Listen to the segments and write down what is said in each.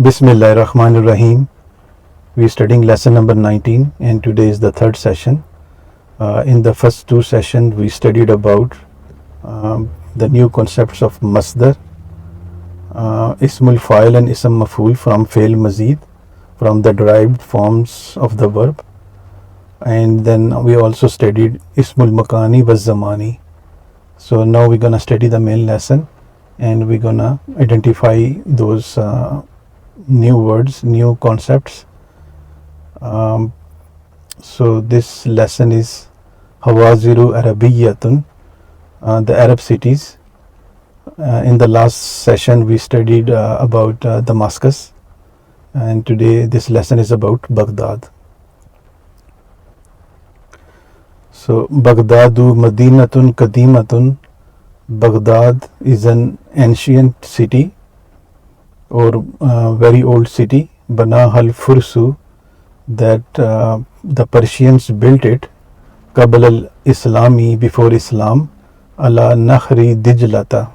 Bismillahirrahmanirrahim. We are studying lesson number 19 and today is the third session. In the first two sessions we studied about the new concepts of masdar, ismul fa'il and ism maf'ul from fail mazid, from the derived forms of the verb, and then we also studied ismul makani wa zamani. So now we're gonna study the main lesson and we're gonna identify those new words, new concepts. So this lesson is Hawaziru Arabiyyatun, the Arab cities. In the last session we studied about Damascus, and today this lesson is about Baghdad. So Baghdadu Madinatun Kadimatun. Baghdad is an ancient city or very old city. Banahal Fursu, that the Persians built it. Qabl al-Islami, before Islam. Ala Nahri Dijlata,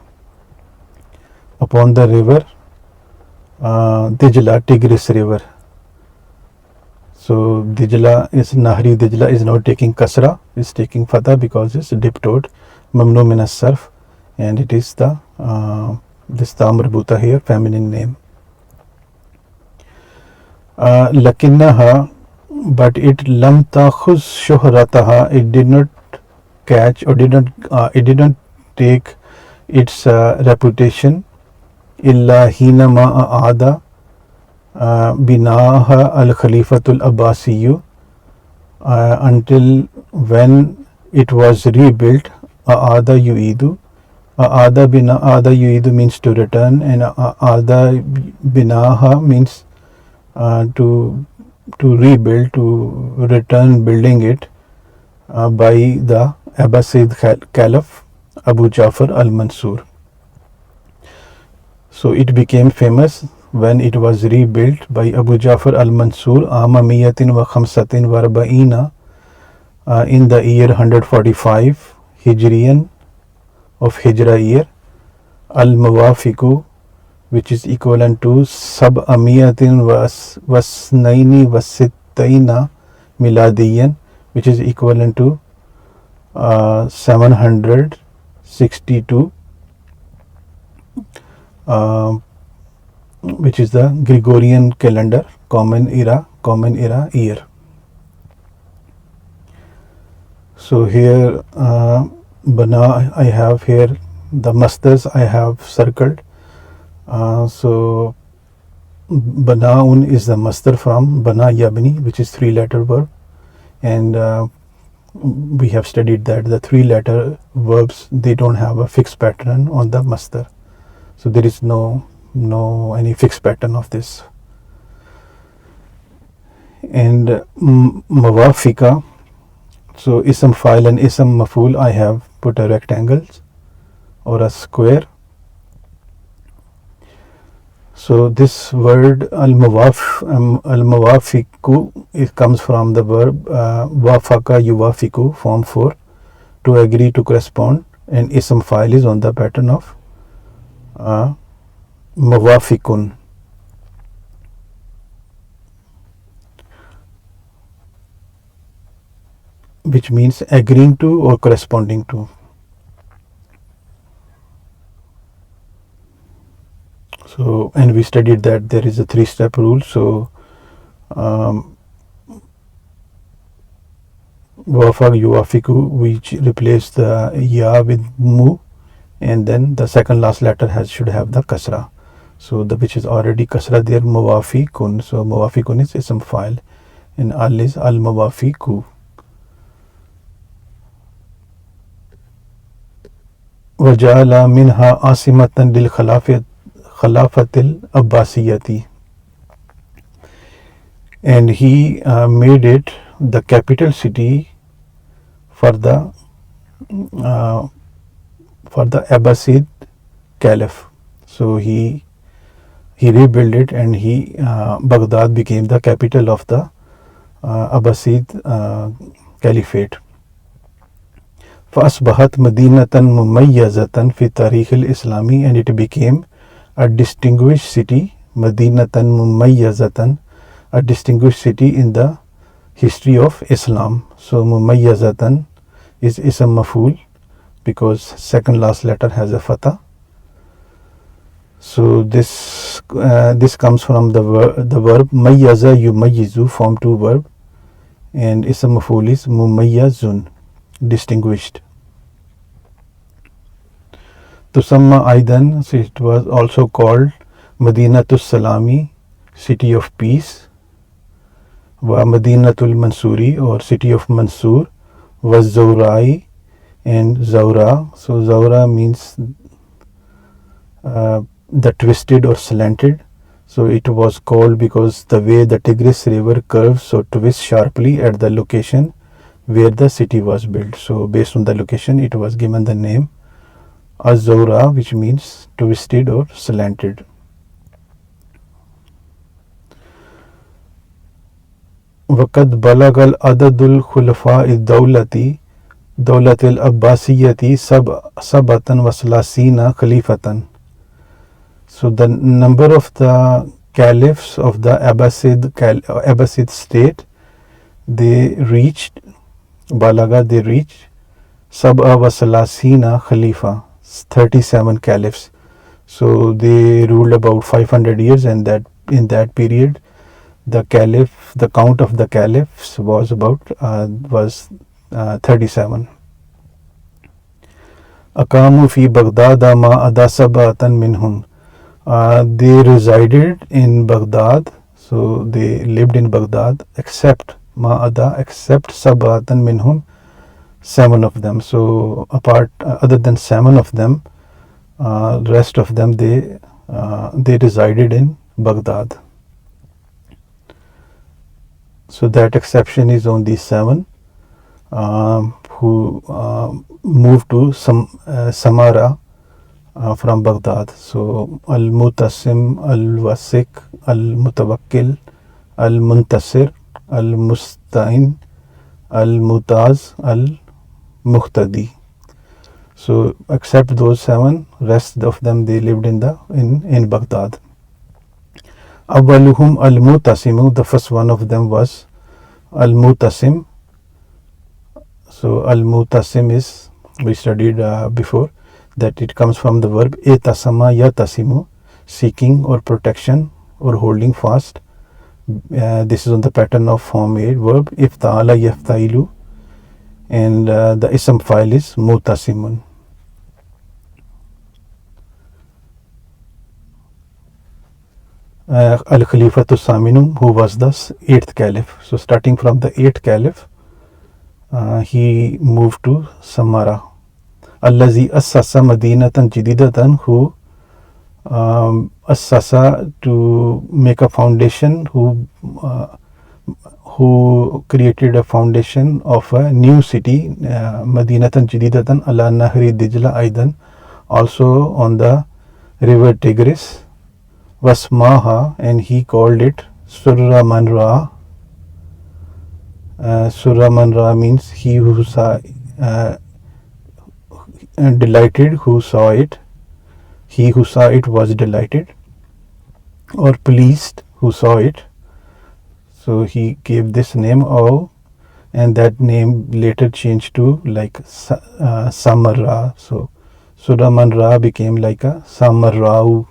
upon the river Dijla, Tigris river. So Dijla is Nahri Dijla is now taking kasra, is taking fatha because it's diptoed, mamnu min as-sarf, and it is the this ta marbuta here, feminine name. Lakinnaha, but it lam takhuz shuhrataha, it did not catch or it did not take its reputation illa hinama aada binaha al khalifatul abbasiyu, until when it was rebuilt. Aada yuidu, aada bina, aada yuidu means to return, and aada binaha means to rebuild, to return building it by the Abbasid Caliph Abu Ja'far al-Mansur. So it became famous when it was rebuilt by Abu Ja'far al-Mansur Ama Miyatin wa Khamsatin wa Arba'ina, in the year 145 Hijriyan of Hijra year, al-Mawafiqu, which is equivalent to Sab Amiyatin Wasnaini Wasittaina Miladiyan, which is equivalent to 762, which is the Gregorian calendar, common era year. So here Bana, I have here the masdars I have circled. So Banaun is the masdar from Bana Yabni, which is 3-letter verb, and we have studied that the 3-letter verbs, they don't have a fixed pattern on the masdar. So there is no any fixed pattern of this. And Mawafika, so ism fa'il and ism maf'ul, I have put a rectangle or a square. So this word al-mawafiku, it comes from the verb wafaka yuwafiku, form 4, to agree, to correspond, and ism fa'il is on the pattern of mawafikun. Which means agreeing to or corresponding to. So, and we studied that there is a 3-step rule. So wafaq yuwafiku, which replace the ya with mu, and then the second last letter should have the kasra. So the which is already kasra there, mawafikun. So mawafikun is ism fa'il and al is al mawafiku. Wajala minha asimatan lil Khilafatil Abbasiyati, and he made it the capital city for the Abbasid Caliph. So he rebuilt it, and Baghdad became the capital of the Abbasid Caliphate. فأصبحت مدينة مميزة في التاريخ الإسلامي, and it became a distinguished city Madinatan Mumayyazatan, a distinguished city in the history of Islam. So Mumayyazatan is ism maf'ul because second last letter has a fatha. So this comes from the verb mayyaza yumayyizu, form 2 verb, and ism maf'ul is mumayyazun, distinguished. Tusamma Aidan, so it was also called Madinatus Salami, city of peace. Wa Madinatul Mansuri, or city of Mansur. Was Zawrai, and Zawra. So Zawra means the twisted or slanted. So it was called because the way the Tigris river curves or twists sharply at the location where the city was built. So based on the location, it was given the name Az-Zawra, which means twisted or slanted. وقد بلغ العدد الخلفاء الدولة دولة العباسية سبعة وثلاثين خليفة. So the number of the caliphs of the Abbasid state, they reached Balaga, they reached Sab'a wa Salasina Khalifa, 37 caliphs. So they ruled about 500 years, and that in that period the count of the caliphs was about 37. Aqamu fi Baghdad ma ada sab'atan minhum. They resided in Baghdad, so they lived in Baghdad, except sab'atan minhum, 7 of them. So other than 7 of them, the rest of them they resided in Baghdad. So that exception is only 7 who moved to Samara from Baghdad. So Al-Mutasim, Al-Wasik, Al-Mutawakkil, Al-Muntasir, Al-Musta'in, Al-Mutaz, Al-Muhtadi. So except those 7, rest of them they lived in Baghdad. Awwaluhum Al-Mutasimu, the first one of them was Al-Mutasim. So Al-Mutasim is, we studied before, that it comes from the verb etasama yatasimu, seeking or protection or holding fast. This is on the pattern of form 8 verb ifta'ala yaftailu, and the ism file is mutasimun. Al-Khalifatu Saminum, who was the 8th caliph. So starting from the 8th caliph, he moved to Samara. Allazi assasa madinatan jadidatan, who assasa, to make a foundation, who created a foundation of a new city, Madinatan jadidatan ala nahri Dijla aidan, also on the river Tigris. Wasmaha, and he called it Surra Manra. Surra Manra means he who saw, delighted, who saw it. He who saw it was delighted, or pleased, who saw it. So he gave this name, and that name later changed to like Samarra. So Surra Manra became like a Samarrau,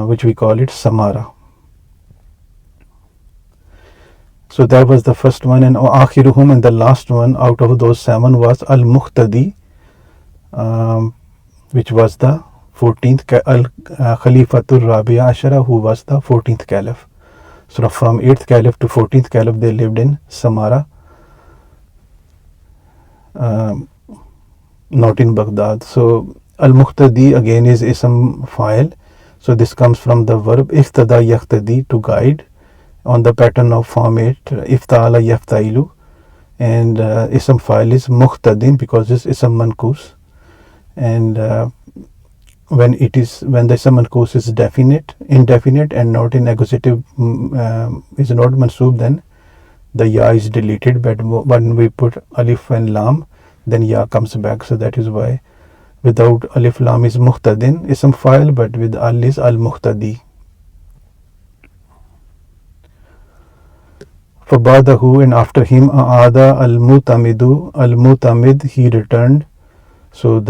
which we call it Samara. So that was the first one, and Akhiruhum, and the last one out of those 7 was Al-Muhtadi, which was the 14th Khalifatul Rabi'a Ashara, who was the 14th caliph. So from 8th caliph to 14th caliph they lived in Samara, not in Baghdad. So Al-Muhtadi again is ism fa'il. So this comes from the verb iftada yahtadi, to guide, on the pattern of form 8 ifta'ala yaftailu, and ism fa'il is muhtadin because it's ism mankus, and when the ism mankus is indefinite and not in accusative, is not mansoob, then the ya is deleted, but when we put alif and lam, then ya comes back. So that is why without alif lam is muhtadin, ism fa'il, but with al is al muhtadi. فَبَعْدَهُ, and after him, أَعَادَ الْمُتَمِدُ, al-mutamid, he returned. So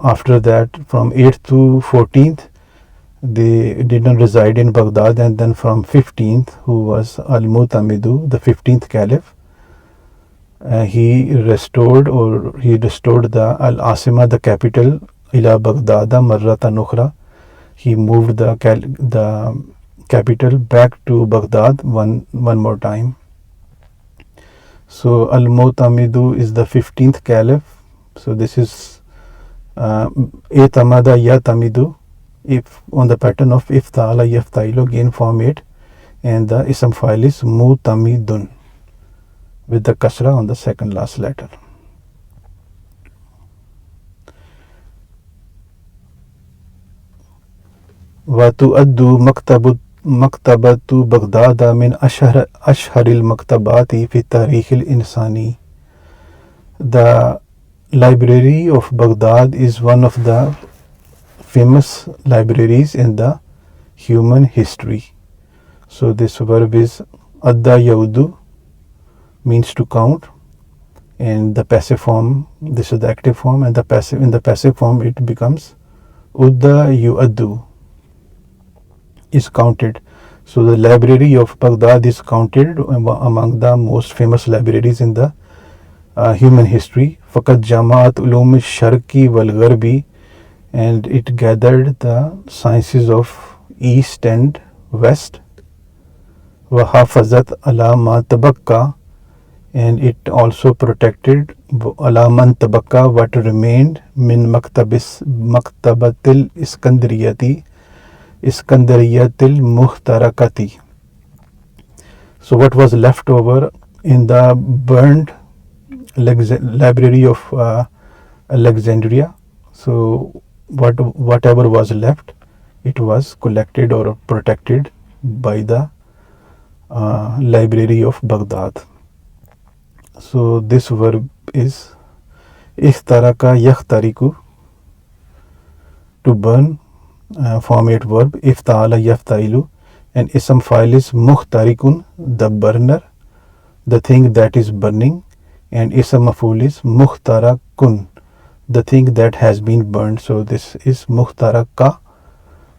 after that, from 8th to 14th, they did not reside in Baghdad, and then from 15th, who was al-Mutamidu, the 15th caliph, he restored the al-Asima, the capital, ila Baghdad marratan ukhra. He moved the capital back to Baghdad one more time. So al-Mutamidu is the 15th caliph. So this is Etamada Yatamidu, if on the pattern of Iftala Yaftailu, again form 8, and the ism file is Mutamidun with the kasra on the second last letter. وتؤد مكتبة بغداد من أشهر المكتبات في التاريخ الإنساني. The library of Baghdad is one of the famous libraries in the human history. So this verb is adda yaudu, means to count, and the passive form, this is the active form, and in the passive form it becomes udda yuaddu, is counted. So the library of Baghdad is counted among the most famous libraries in the human history. Faqat Jamaat Ulum Sharqi wal Gharbi, and it gathered the sciences of East and West. Wa hafazat ala ma tabakka, and it also protected ala man tabakka, what remained, min maktabatil Iskandariyatil Muhtarakati. So what was left over in the burned library of Alexandria, so whatever was left, it was collected or protected by the library of Baghdad. So this verb is Ikhtaraka Yakhtariku, to burn, form 8 verb, Ifta'ala Yaftailu, and ism file is Muhtarikun, the burner, the thing that is burning, and ism maf'ul is Muhtarakun, the thing that has been burned. So this is Muhtaraka,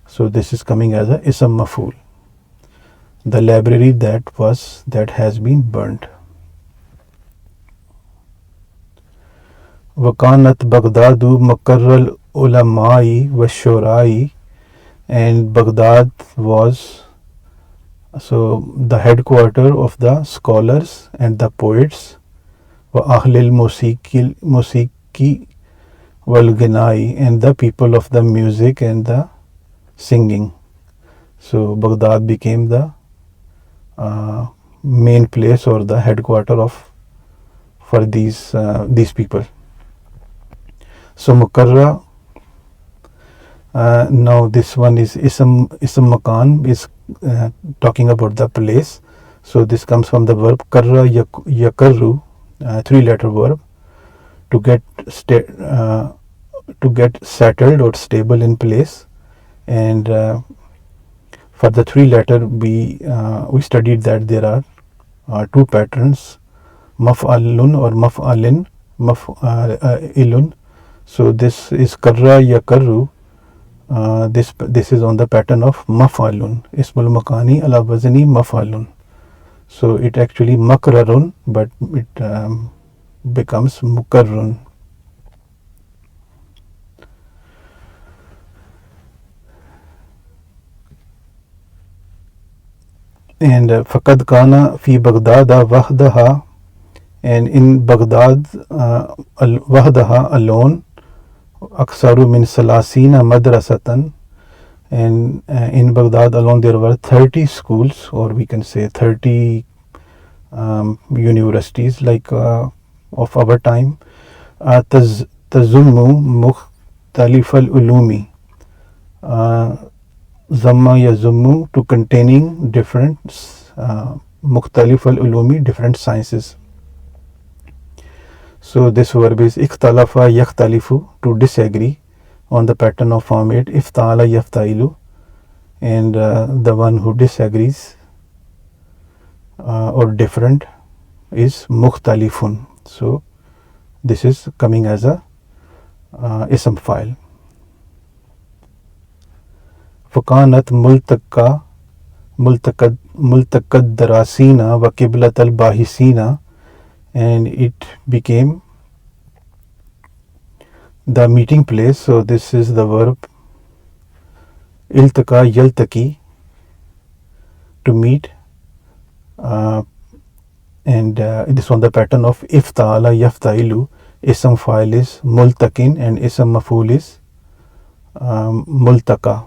so this is coming as a ism maf'ul, the library that has been burned. وَكَانَتْ بَغْدَادُ مَقَرَّ الْعُلَمَاءِ وَالشُّعَرَاءِ, and Baghdad was the headquarter of the scholars and the poets. وَأَهْلِ الْمُوسِيقِ وَالْغِنَاءِ, and the people of the music and the singing. So Baghdad became the main place or the headquarter for these people. So Mukarra, now this one is Ism Makan, is talking about the place. So this comes from the verb Karra Yakarru, 3-letter verb, to get settled or stable in place. And for the 3-letter, we studied that there are 2 patterns, Maf'alun or Maf'alin, Maf'ilun. So this is Karra Yakarru. This is on the pattern of Maf'alun. Ismul Makani ala wazni Maf'alun. So it actually Makrarun, but it becomes Mukarrun. And Faqad Kana fi Baghdada wahdaha, and in Baghdad wahdaha, alone, Aksaru min Salasina Madrasatan, and in Baghdad alone there were 30 schools, or we can say 30 universities, like of our time. Tazummu Mukhtalifal Ulumi, Zamma Yazummu, to containing different Mukhtalifal Ulumi, different sciences. So this verb is Ikhtalafa Yakhtalifu, to disagree, on the pattern of form 8, Ifta'ala Yaftailu, and the one who disagrees or different is mukhtalifun. So this is coming as a ism file. Fakanat multaqad darasina wa qiblat al bahisina, and it became the meeting place. So this is the verb iltaqa yaltaqi, to meet, and it is on the pattern of iftala yaftailu. Ism file is multaqin and ism maf'ul is multaqa.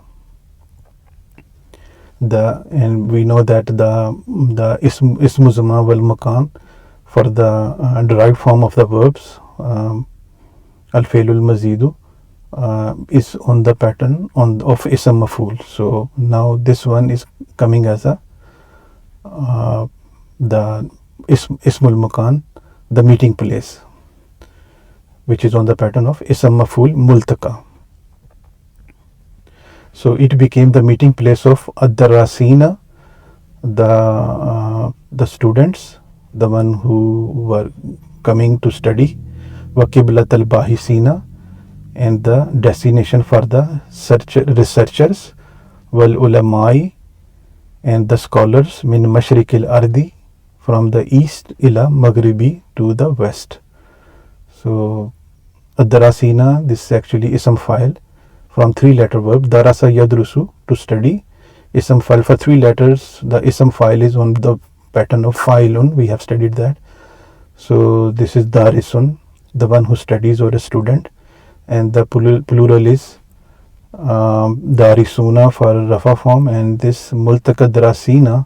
And we know that the ismu zama wal makan for the derived form of the verbs al-fi'lul mazidu is on the pattern of ism maf'ul. So now this one is coming as a the ismul makan, the meeting place, which is on the pattern of ism maf'ul multaqa. So it became the meeting place of ad-darasina, the students, the one who were coming to study, wa qiblat al-bahisina, and the destination for the researchers, wal ulamai, and the scholars, min mashrikil ardi, from the east, ila maghribi, to the west. So ad-darasina, this is actually ism file from 3-letter verb. Darasa yadrusu, to study. Ism file for 3 letters. The ism file is on the pattern of fa'ilun. We have studied that. So this is darisun, the one who studies, or a student, and the plural is darisuna for rafa form, and this multaqa darasina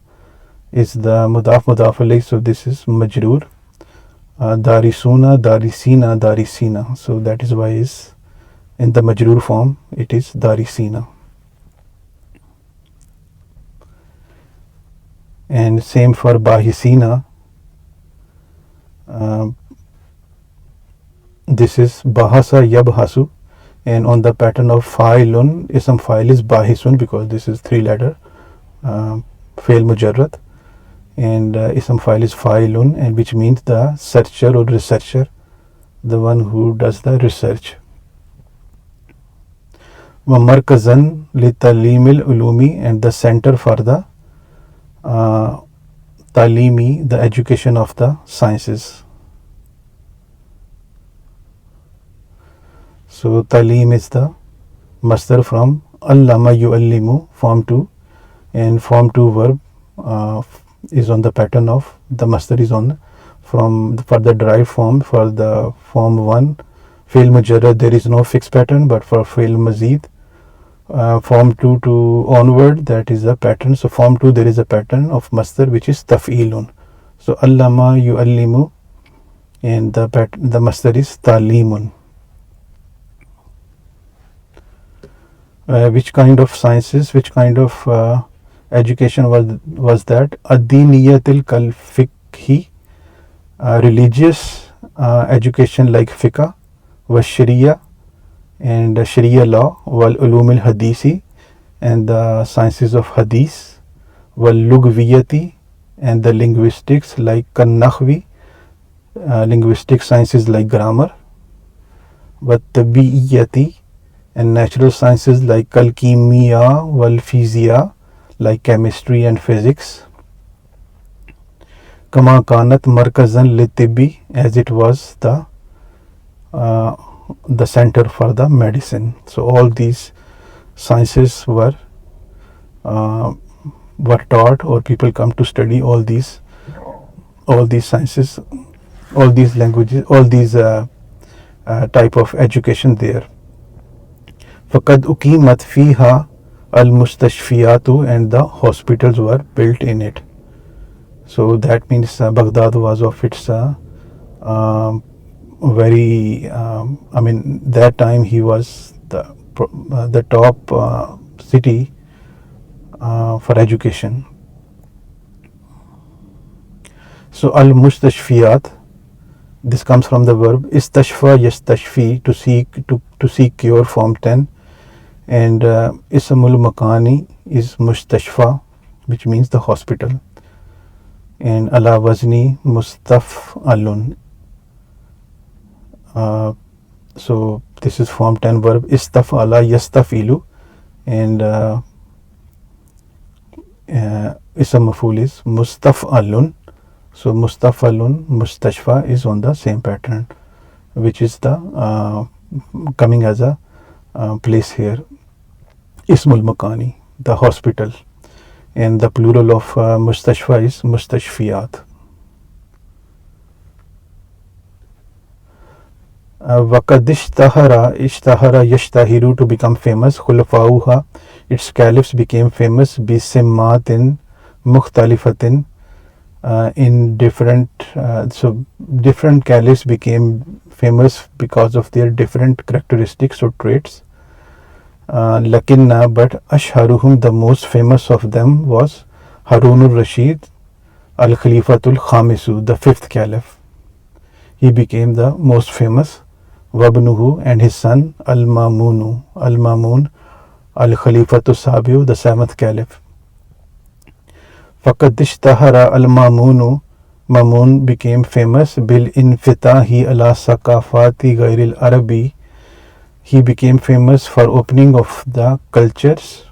is the mudaf alayh. So this is majroor. Darisuna, darisina, darisina. So that is why is in the majroor form it is darisina. And same for bahisina. This is bahasa yabhasu, and on the pattern of fa'ilun, ism file is bahisun, because this is 3-letter fail mujarrad, and ism file is fa'ilun, and which means the searcher or researcher, the one who does the research. Wa markazan li talimil ulumi, and the center for the talimi, the education of the sciences. So talim is the masdar from allama yu'allimu, form 2, and form 2 verb is on the pattern of the masdar is on from for the derived form. For the form 1 fail mujarrad there is no fixed pattern, but for fail mazid form 2 to onward, that is a pattern. So form 2 there is a pattern of masdar which is taf'ilun. So allama yu'allimu, and the masdar is talimun. Which kind of sciences, which kind of education was that? Ad-diniyatil kal fiqhi, religious education like fiqh, was sharia, and sharia law, wal ulumil hadisi, and the sciences of hadith, wal lugwiyati, and the linguistics like kan-nahwi, linguistic sciences like grammar, wat tabiiyati, and natural sciences like al-kimia wal physia, like chemistry and physics. Kama kanat markazan litibbi, as it was the center for the medicine. So all these sciences were taught, or people come to study all these sciences, all these languages, all these type of education there. Faqad uqimat fiha al-mustashfiyatu, and the hospitals were built in it. So that means Baghdad was of its very I mean that time he was the top city for education. So al-mustashfiyat, this comes from the verb istashfa yastashfi, to seek cure, form 10, and ismul makani is mustashfa, which means the hospital. and ala wazni mustaf'alun. So this is form 10 verb istaf'ala yastafilu, and ism maf'ul is mustaf'alun. So mustaf'alun, mustashfa is on the same pattern, which is the coming as a place here. Ismul makani, the hospital, and the plural of mustashfa is mustashfiyat. Waqad ishtahara yashtahiru, to become famous. Khulafauha, its caliphs became famous. Bisimmatin mukhtalifatin, in different, so different caliphs became famous because of their different characteristics or traits. Lakinna, but ashharuhum, the most famous of them was Harunur Rashid al-Khalifatul Khamisu, the fifth caliph. He became the most famous. Wabnuhu, and his son al-Mamun al-Khalifatu Sabiu, the seventh caliph. Faqad ishtahara al-Mamunu, Mamun became famous. Bil infitahi ala sakafati ghairil Arabi, he became famous for opening of the cultures,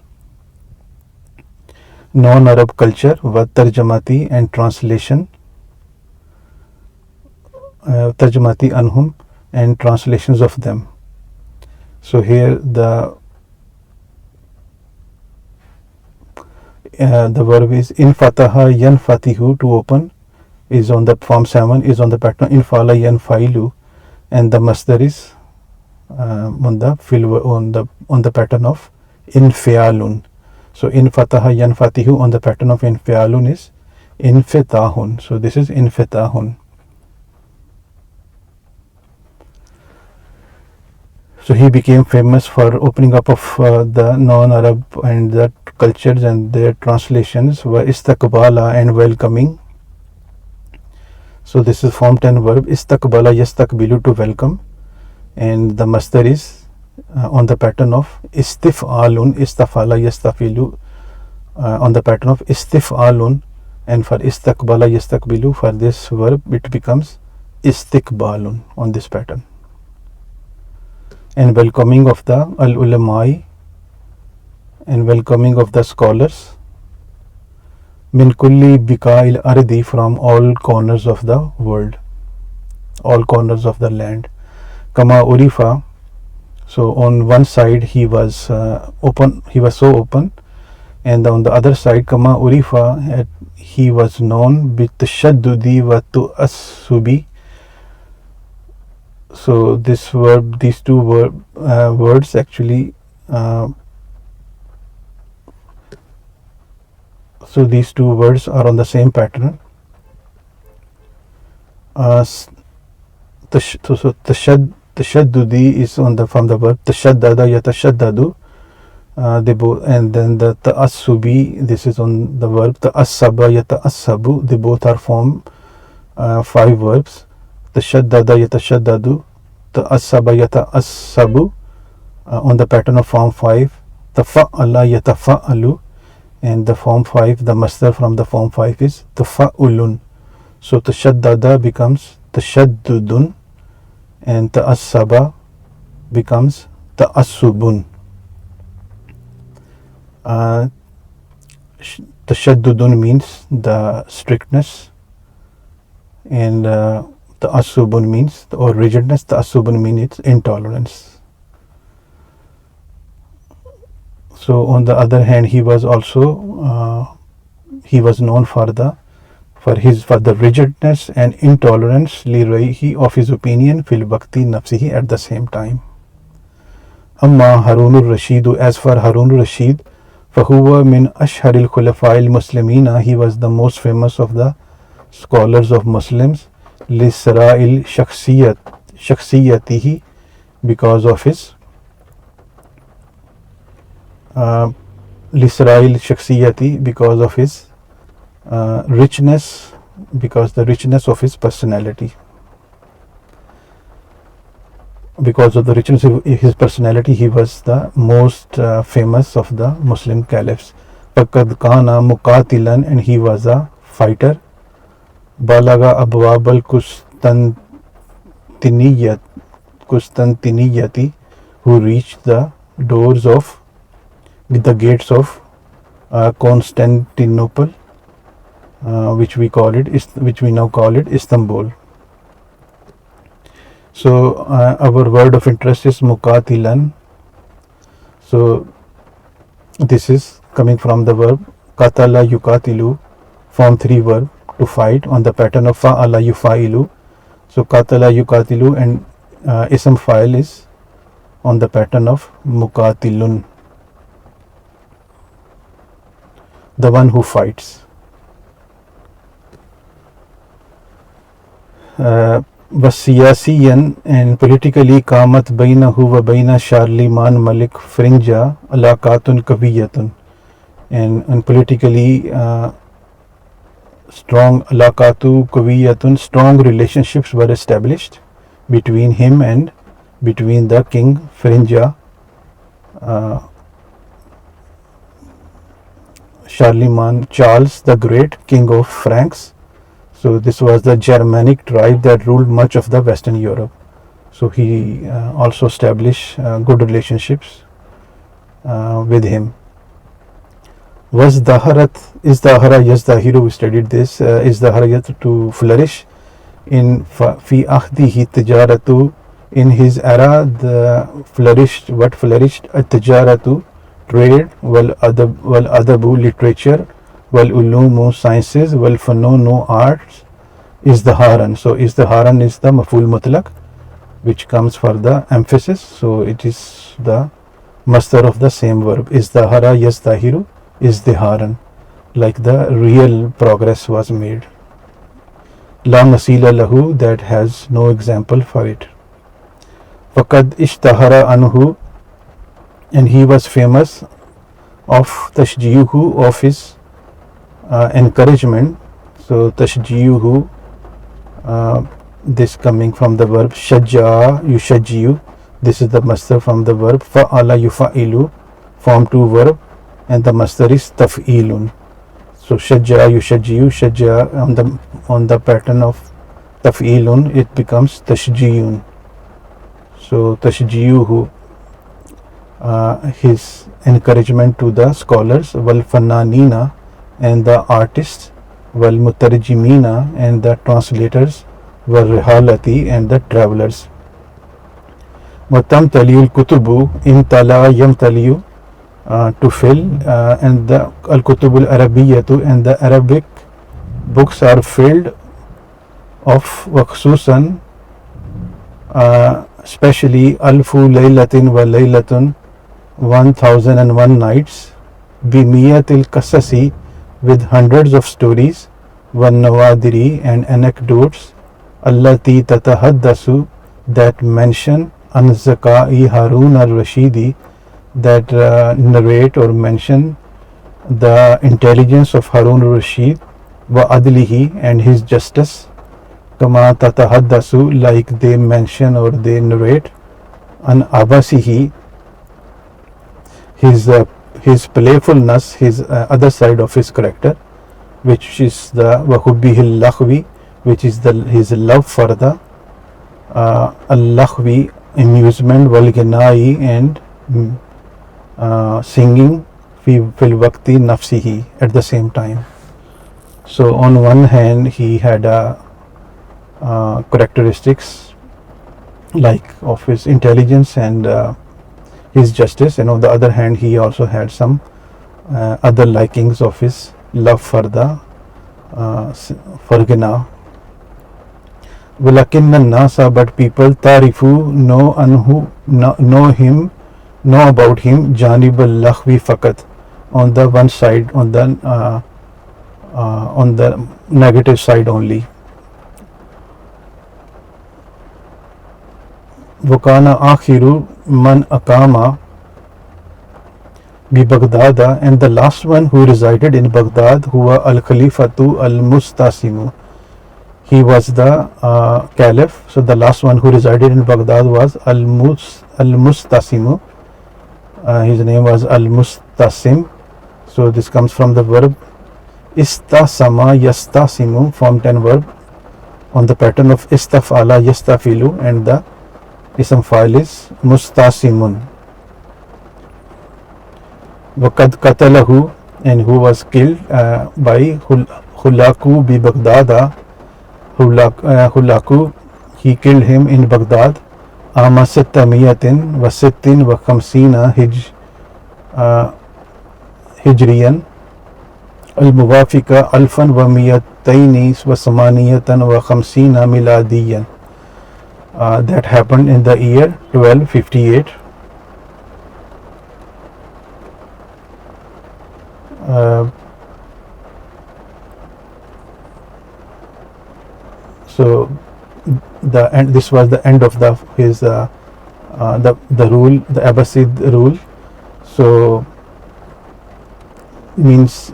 non-Arab culture. Wa tarjamati, and translation, tarjamati anhum, and translations of them. So here the verb is in fataha yan fatihu, to open, is on the form 7, is on the pattern in fala yan failu, and the masdar is on the pattern of infialun. So in fataha yan fatihu, on the pattern of infialun is infitahun. So this is infitahun. So he became famous for opening up of the non-Arab and the cultures and their translations. Wa istakbala, and welcoming. So this is form 10 verb istakbala yastakbilu, to welcome, and the masdar is on the pattern of istif'alun. Istafala yastafilu, on the pattern of istif'alun, and for istakbala yastakbilu, for this verb it becomes istikbalun on this pattern. And welcoming of the al-ulamai, and welcoming of the scholars. Min kulli bika'il ardi, from all corners of the world, all corners of the land. Kama urifa, so on one side he was open, he was so open, and on the other side kama urifa, he was known bitashaddudi wa tu'assubi. So this verb, these two words actually, so these two words are on the same pattern. Tashaddudi is on the, from the verb tashaddada yatashaddadu, they both, and then the ta'assubi, this is on the verb ta'assaba yata'assabu, they both are form 5 verbs. Tashaddada yatashaddadu, ta'assaba yata'assabu, on the pattern of form 5. Tafa'ala yatafa'alu, and the form 5, the masdar from the form 5 is tafa'ulun. So tashaddada becomes tashaddudun, and ta'assaba becomes ta'assubun. Tashaddudun means the strictness, and ta'assubun means, or rigidness. Ta'assubun means its intolerance. So on the other hand, he was also he was known for the rigidness and intolerance li of his opinion fil bhakti nafsihi, at the same time. Amma Harunur Rashid, as for Harunur Rashid, fahuwa min ashharil khulafa'il muslimina, he was the most famous of the scholars of Muslims. Lisra'il shakhsiyatihi, because of his Lisra'il shakhsiyati, because of his richness, because the richness of his personality. Because of the richness of his personality, he was the most famous of the Muslim caliphs. Faqad kana muqatilan, and he was a fighter. Balaga abwab Kustantiniyati, who reached the doors of the gates of Constantinople, which we now call it Istanbul. So our word of interest is mukatilan. So this is coming from the verb katala yukatilu, form 3 verb, to fight, on the pattern of fa'ala yufailu. So katala yukatilu and ism file is on the pattern of mukatilun, the one who fights. Wasiyasiyan, and politically kamat bainahu wa baina Charlemagne Malik Frinja alaqatun kawiyatun, and politically strong alaqatu kawiyatun, strong relationships were established between him and between the king Frinja, Charlemagne, Charles the Great, king of Franks. So this was the Germanic tribe that ruled much of the Western Europe. So he also established good relationships with him. Was daharat, is dahara yazdahiru, we studied this, is daharayat, to flourish. In fi akhdihi tijaratu, in his era the flourished, what flourished? At-tijaratu, trade, wal adabu, literature, wal ulumu, sciences, wal fanunu, arts, izdaharan. So izdaharan is the maful mutlaq, which comes for the emphasis. So it is the masdar of the same verb. Izdahara yazdahiru, izdiharan, like the real progress was made. La masila lahu, that has no example for it. Faqad ishtahara anhu, and he was famous of tashjiyuhu, of his encouragement. So tashjiyuhu, this coming from the verb shajja yushajjiyu, this is the masdar from the verb fa'ala yufa'ilu, form 2 verb, and the masdar is taf'ilun. So shajja yushajjiyu, shajja on the pattern of taf'ilun, it becomes tashjiyun. So tashjiyuhu, his encouragement to the scholars, wal fananina, and the artists, wal mutarjimina, and the translators, wal rihalati, and the travelers. Watamtaliyul kutubu, imtala yamtaliyu, to fill, and the al-kutubul arabiyyatu, and the Arabic books are filled of waqsusan, especially alfu laylatin wa laylatun, 1001 nights, bimiyatil qasasi, with hundreds of stories, wan nawadiri, and anecdotes, allati tatahaddasu, that mention, an zaka'i Harun al-Rashidi, that narrate or mention the intelligence of Harun al-Rashid, wa adlihi, and his justice, kama tatahaddasu, like they mention or they narrate, an abasihi, his playfulness, his other side of his character, which is the wahubihil lakhwi, which is his love for the al-lakhwi, amusement, wal ginai, and singing, fil waqti nafsihi, at the same time. So on one hand he had characteristics like of his intelligence and his justice, and on the other hand he also had some other likings of his love for the gina. Walakinna nasa, but people, tarifu, know about him, janib al-lakhwi fakat, on the one side, on the negative side only. Wakana akhiru man akama bi Baghdad, and the last one who resided in Baghdad, huwa al-Khalifatu al-Mustasimu, he was the caliph. So the last one who resided in Baghdad was al-Mustasimu, his name was al-Mustasim. So this comes from the verb Istasama yastasimu form 10 verb on the pattern of istafala yastafilu, and the ism file is mustasimun. Waqad qatalahu, and who was killed by Hulaku bi Baghdada. Hulaku, he killed him in Baghdad. Ama sittamiyatin wa sittin wa khamsina hijriyan al-muwafiqa alfan wa miyataini wa samaniyatan wa khamsina miladiyan. That happened in the year 1258. So this was the end of his the rule, the Abbasid rule. So means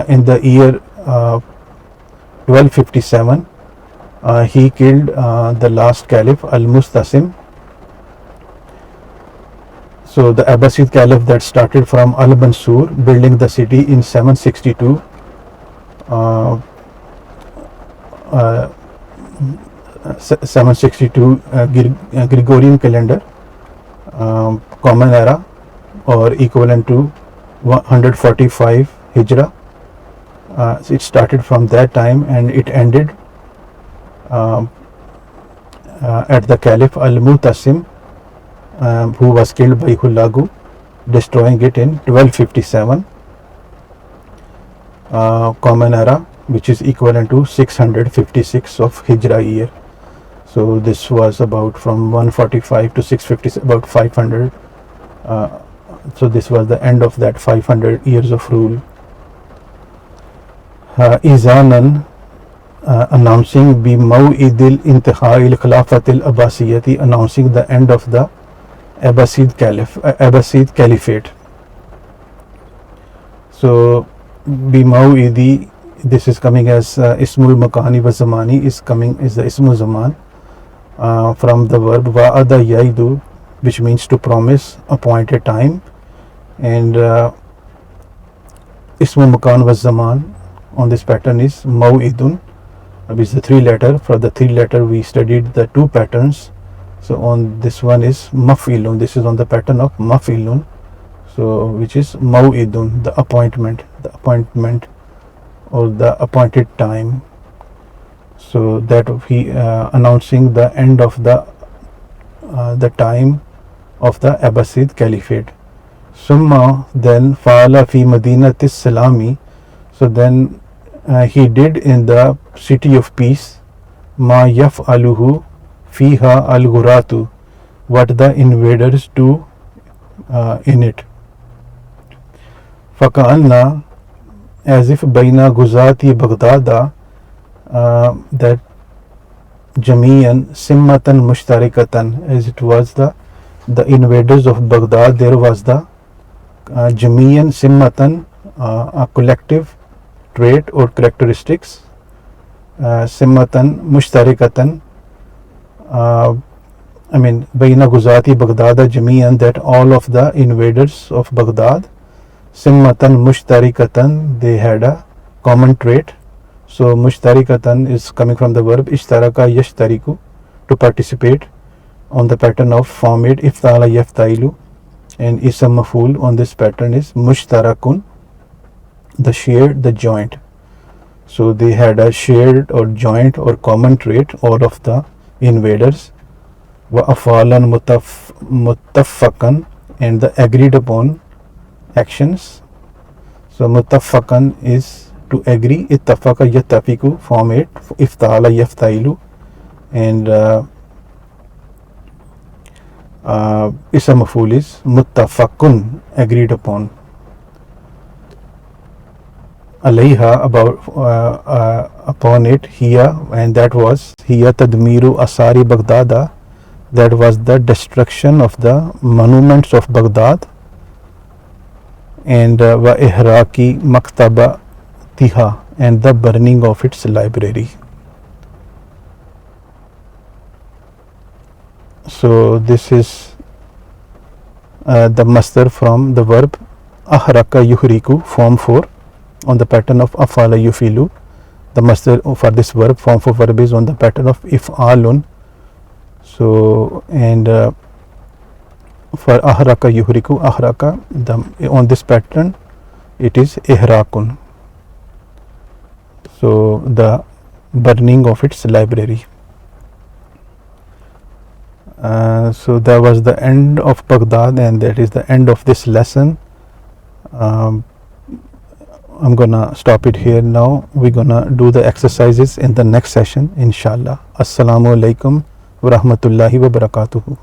in the year 1257 he killed the last caliph Al-Mustasim. So the Abbasid caliph that started from Al-Mansur, building the city in 762 Gregorian calendar, common era, or equivalent to 145 Hijra. So it started from that time and it ended at the Caliph Al-Mutasim, who was killed by Hulagu, destroying it in 1257 common era, which is equivalent to 656 of Hijra year. So this was about from 145 to 656, about 500. So this was the end of that 500 years of rule. Izanan, announcing bi maw'idil intiha'il khilafatil abbasiyati, announcing the end of the Abbasid Caliphate. So bi maw'idi, this is coming as ismul makani wa zamani, is the ismul zaman from the verb wa'ada yaidu, which means to promise, appointed time, and ismul makan wa zaman on this pattern is maw'idun, which is the 3-letter. For the 3-letter we studied the 2 patterns. So on this one is maf'ilun, this is on the pattern of maf'ilun, so which is maw'idun, the appointment or the appointed time. So that he announcing the end of the time of the Abbasid Caliphate. Summa, then fa'ala fi madinatis salami, so then he did in the city of peace, ma yaf'aluhu fiha al-ghuratu, what the invaders do in it. Faka'anna, as if baina guzati Baghdada, that jamiyan simmatan mushtarikatan, as it was the invaders of Baghdad, there was the jamiyan simmatan, a collective trait or characteristics, simmatan mushtarikatan, I mean baina guzati Baghdada jamiyan, that all of the invaders of Baghdad, simmatan mushtarikatan, they had a common trait. So mushtarikatan is coming from the verb ishtaraka yashtariku, to participate, on the pattern of form 8 iftala yaftailu, and ism maf'ul on this pattern is mushtarakun, the shared, the joint. So they had a shared or joint or common trait, all of the invaders. Wa afalan muttafaqan, and the agreed upon actions. So muttafaqan is to agree, ittafaqa yattafiqu form 8 iftala yaftailu, and ism maf'ul is muttafaqun, agreed upon. Alayha, about upon it, hiya, and that was hiya tadmiru asari Baghdada, that was the destruction of the monuments of Baghdad, and wa ihraqi maktaba tiha, and the burning of its library. So this is the masdar from the verb ahraka yuhriku form 4, on the pattern of afala yufilu. The masdar for this verb, form for verb, is on the pattern of if'alun. So, and for ahraka yuhriku, ahraka, on this pattern it is ihrakun. So the burning of its library. So that was the end of Baghdad, and that is the end of this lesson. I'm gonna stop it here now. We're gonna do the exercises in the next session, inshallah. Assalamu alaikum wa rahmatullahi wa barakatuhu.